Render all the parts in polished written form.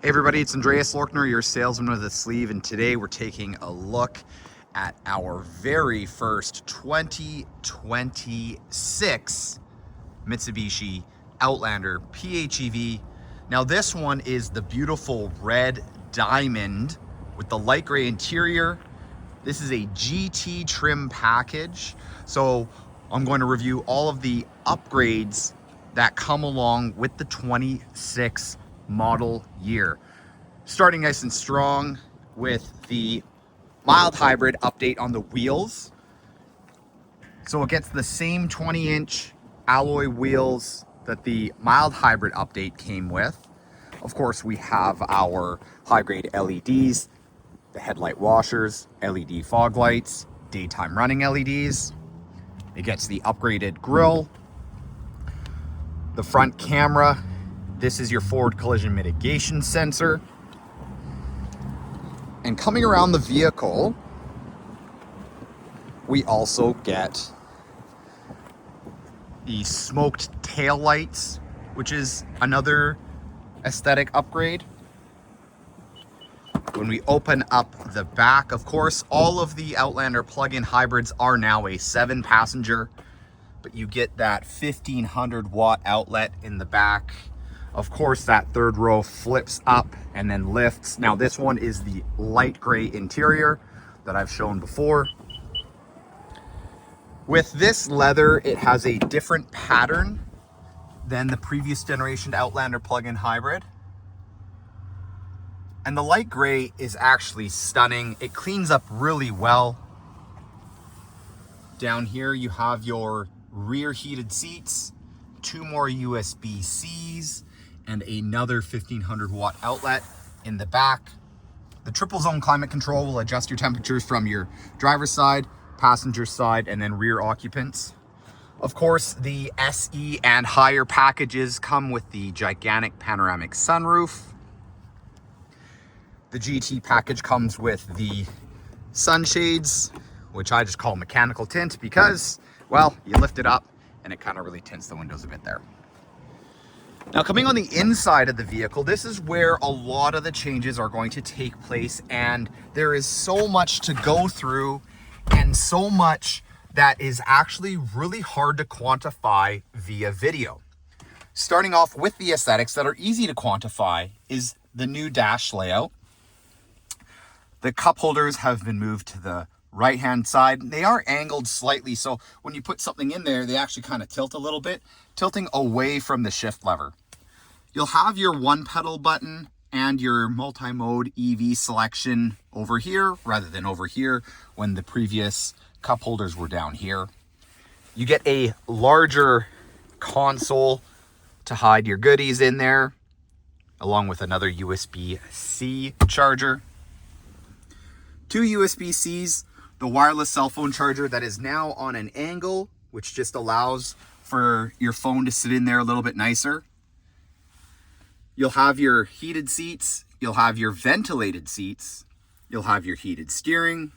Hey everybody, it's Andreas Lorkner, your salesman with a sleeve, and today we're taking a look at our very first 2026 Mitsubishi Outlander PHEV. Now this one is the beautiful red diamond with the light gray interior. This is a GT trim package, so I'm going to review all of the upgrades that come along with the 26 model year. Starting nice and strong with the mild hybrid update on the wheels. So it gets the same 20-inch alloy wheels that the mild hybrid update came with. Of course, we have our high-grade LEDs, the headlight washers, LED fog lights, daytime running LEDs. It gets the upgraded grille, the front camera. This is your forward collision mitigation sensor. And coming around the vehicle, we also get the smoked tail lights, which is another aesthetic upgrade. When we open up the back, of course, all of the Outlander plug-in hybrids are now a 7-passenger, but you get that 1500 watt outlet in the back. Of course, that third row flips up and then lifts. Now this one is the light gray interior that I've shown before. With this leather, it has a different pattern than the previous generation Outlander plug-in hybrid. And the light gray is actually stunning. It cleans up really well. Down here you have your rear heated seats, 2 more USB-Cs, and another 1500 watt outlet in the back. The triple zone climate control will adjust your temperatures from your driver's side, passenger side, and then rear occupants. Of course, the SE and higher packages come with the gigantic panoramic sunroof. The GT package comes with the sunshades, which I just call mechanical tint because, well, you lift it up and it kind of really tints the windows a bit there. Now, coming on the inside of the vehicle, this is where a lot of the changes are going to take place, and there is so much to go through and so much that is actually really hard to quantify via video. Starting off with the aesthetics that are easy to quantify is the new dash layout. The cup holders have been moved to the right-hand side. They are angled slightly, so when you put something in there, they actually kind of tilt a little bit, tilting away from the shift lever. You'll have your one pedal button and your multi-mode EV selection over here rather than over here when the previous cup holders were down here. You get a larger console to hide your goodies in there, along with another USB-C charger. 2 USB-Cs, the wireless cell phone charger that is now on an angle, which just allows for your phone to sit in there a little bit nicer. You'll have your heated seats, you'll have your ventilated seats, you'll have your heated steering,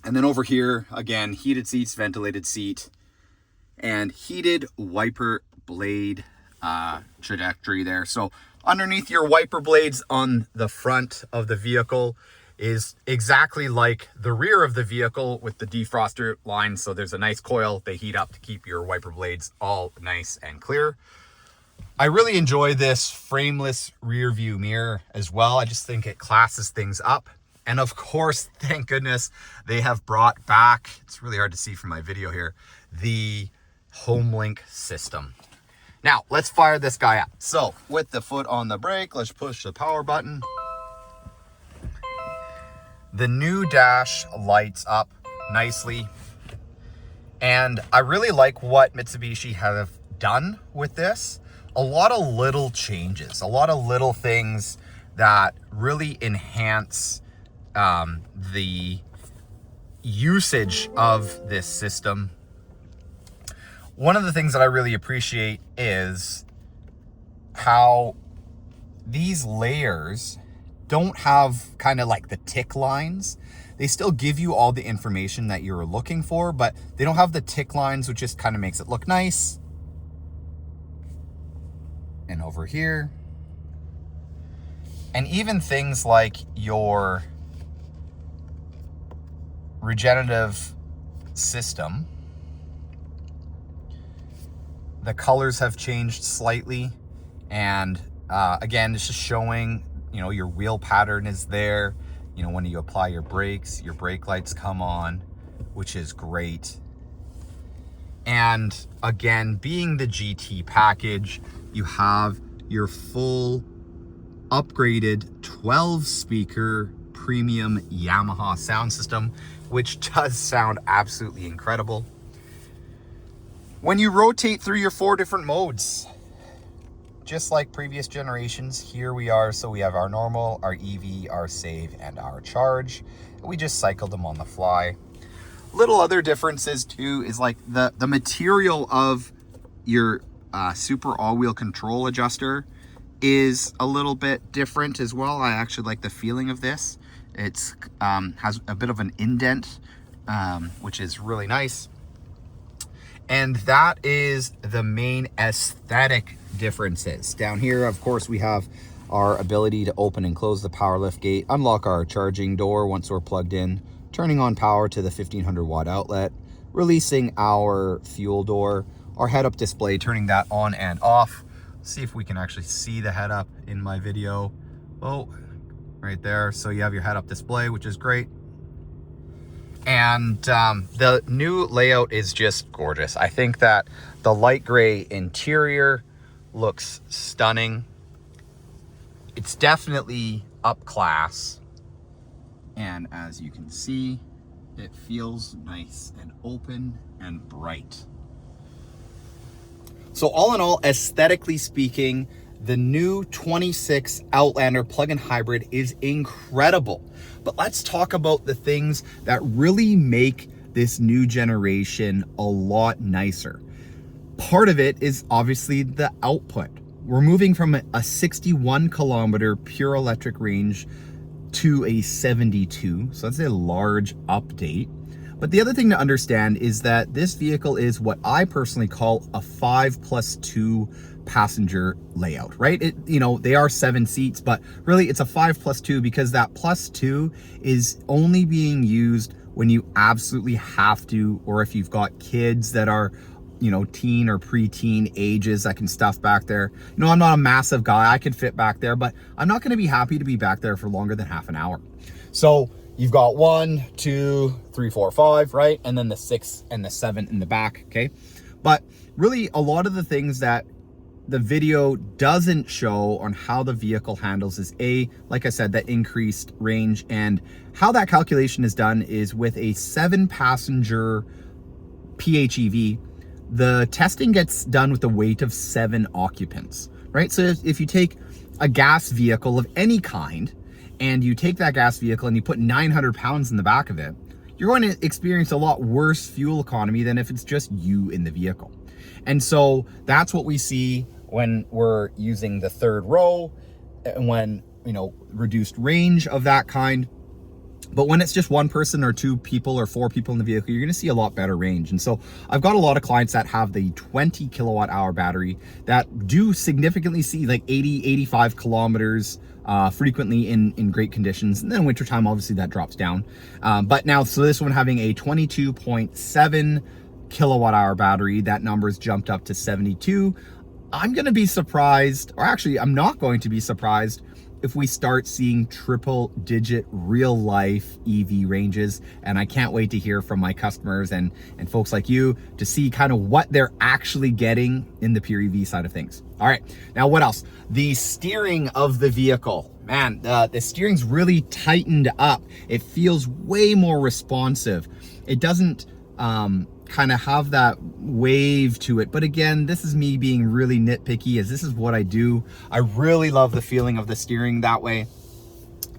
and then over here, again, heated seats, ventilated seat, and heated wiper blade trajectory there. So underneath your wiper blades on the front of the vehicle is exactly like the rear of the vehicle with the defroster line. So there's a nice coil, they heat up to keep your wiper blades all nice and clear. I really enjoy this frameless rear view mirror as well. I just think it classes things up. And of course, thank goodness, they have brought back, it's really hard to see from my video here, the HomeLink system. Now, let's fire this guy up. So, with the foot on the brake, let's push the power button. The new dash lights up nicely. And I really like what Mitsubishi have done with this. A lot of little changes, a lot of little things that really enhance the usage of this system. One of the things that I really appreciate is how these layers don't have kind of like the tick lines. They still give you all the information that you're looking for, but they don't have the tick lines, which just kind of makes it look nice. And over here, And even things like your regenerative system, the colors have changed slightly. And again, it's just showing, you know, your wheel pattern is there. You know, when you apply your brakes, your brake lights come on, which is great. And again, being the GT package, you have your full upgraded 12 speaker premium Yamaha sound system, which does sound absolutely incredible. When you rotate through your 4 different modes, just like previous generations, here we are. So we have our normal, our EV, our save, and our charge. We just cycled them on the fly. Little other differences too is like the material of your super all-wheel control adjuster is a little bit different as well. I actually like the feeling of this. It's has a bit of an indent, which is really nice. And that is the main aesthetic differences. Down here, of course, we have our ability to open and close the power lift gate, unlock our charging door once we're plugged in, turning on power to the 1500 watt outlet, releasing our fuel door, our head-up display, turning that on and off. See if we can actually see the head-up in my video. Oh, right there. So you have your head-up display, which is great. And the new layout is just gorgeous. I think that the light gray interior looks stunning. It's definitely up class. And as you can see, it feels nice and open and bright. So all in all, aesthetically speaking, the new 26 Outlander plug-in hybrid is incredible. But let's talk about the things that really make this new generation a lot nicer. Part of it is obviously the output. We're moving from a 61 kilometer pure electric range to a 72. So that's a large update. But the other thing to understand is that this vehicle is what I personally call a 5+2 passenger layout, right? You know, they are 7 seats, but really it's a 5+2 because that +2 is only being used when you absolutely have to, or if you've got kids that are, you know, teen or preteen ages that can stuff back there. You know, I'm not a massive guy. I could fit back there, but I'm not going to be happy to be back there for longer than half an hour. So you've got 1, 2, 3, 4, 5, right? And then the 6 and the 7 in the back, okay? But really a lot of the things that the video doesn't show on how the vehicle handles is like I said, that increased range, and how that calculation is done is with a 7-passenger PHEV. The testing gets done with the weight of 7 occupants, right? So if you take a gas vehicle of any kind and you take that gas vehicle and you put 900 pounds in the back of it, you're going to experience a lot worse fuel economy than if it's just you in the vehicle. And so that's what we see when we're using the third row, and when, you know, reduced range of that kind. But when it's just 1 person or 2 people or 4 people in the vehicle, you're going to see a lot better range. And so I've got a lot of clients that have the 20 kilowatt hour battery that do significantly see like 80, 85 kilometers frequently in great conditions. And then wintertime, obviously that drops down. But now, so this one having a 22.7 kilowatt hour battery, that number's jumped up to 72. I'm going to be surprised, or actually I'm not going to be surprised, if we start seeing triple-digit real-life EV ranges. And I can't wait to hear from my customers and folks like you to see kind of what they're actually getting in the pure EV side of things. All right, now what else? The steering of the vehicle. Man, the steering's really tightened up. It feels way more responsive. It doesn't kind of have that wave to it. But again, this is me being really nitpicky, as this is what I do. I really love the feeling of the steering that way.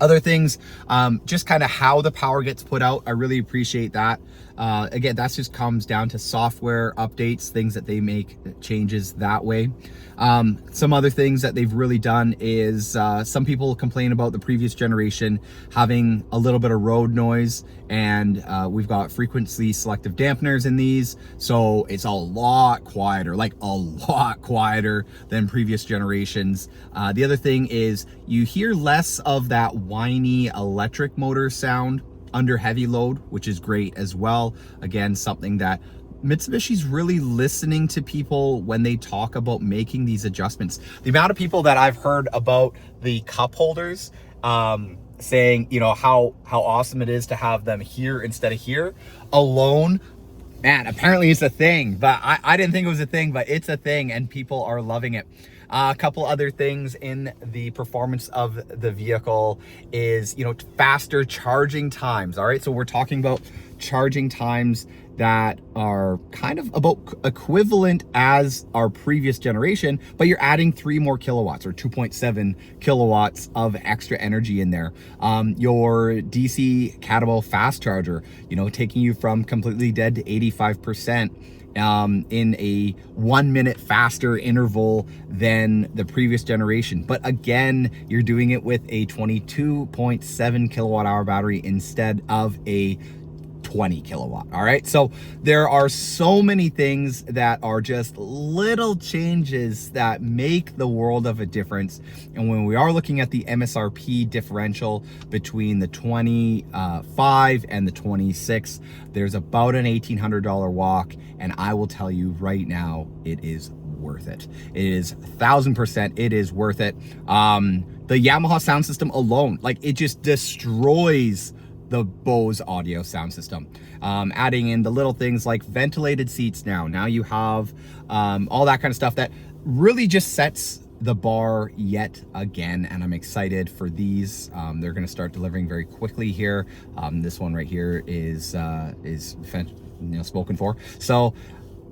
Other things, just kind of how the power gets put out, I really appreciate that. Again, that just comes down to software updates, things that they make changes that way. Some other things that they've really done is some people complain about the previous generation having a little bit of road noise, and we've got frequency selective dampeners in these, so it's a lot quieter, like a lot quieter than previous generations. The other thing is you hear less of that whiny electric motor sound under heavy load, which is great as well. Again, something that Mitsubishi's really listening to people when they talk about making these adjustments. The amount of people that I've heard about the cup holders saying, you know, how awesome it is to have them here instead of here alone, man, apparently it's a thing. But I didn't think it was a thing, but it's a thing and people are loving it. A couple other things in the performance of the vehicle is, you know, faster charging times. All right, so we're talking about charging times that are kind of about equivalent as our previous generation, but you're adding 3 more kilowatts or 2.7 kilowatts of extra energy in there. Your DC Catable fast charger, you know, taking you from completely dead to 85%. In a 1 minute faster interval than the previous generation. But again, you're doing it with a 22.7 kilowatt hour battery instead of a 20 kilowatt. All right, so there are so many things that are just little changes that make the world of a difference. And when we are looking at the MSRP differential between the 25 and the 26, there's about an $1,800 walk, and I will tell you right now, it is worth it. It is 1,000%. It is worth it. The Yamaha sound system alone, like, it just destroys the Bose audio sound system. Adding in the little things like ventilated seats now you have all that kind of stuff that really just sets the bar yet again, and I'm excited for these. They're going to start delivering very quickly here. This one right here is spoken for. So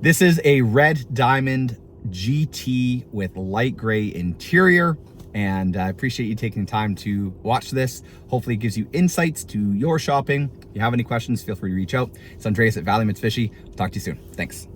this is a red diamond GT with light gray interior. And I appreciate you taking time to watch this. Hopefully it gives you insights to your shopping. If you have any questions, feel free to reach out. It's Andreas at Valley Mitsubishi. Talk to you soon. Thanks.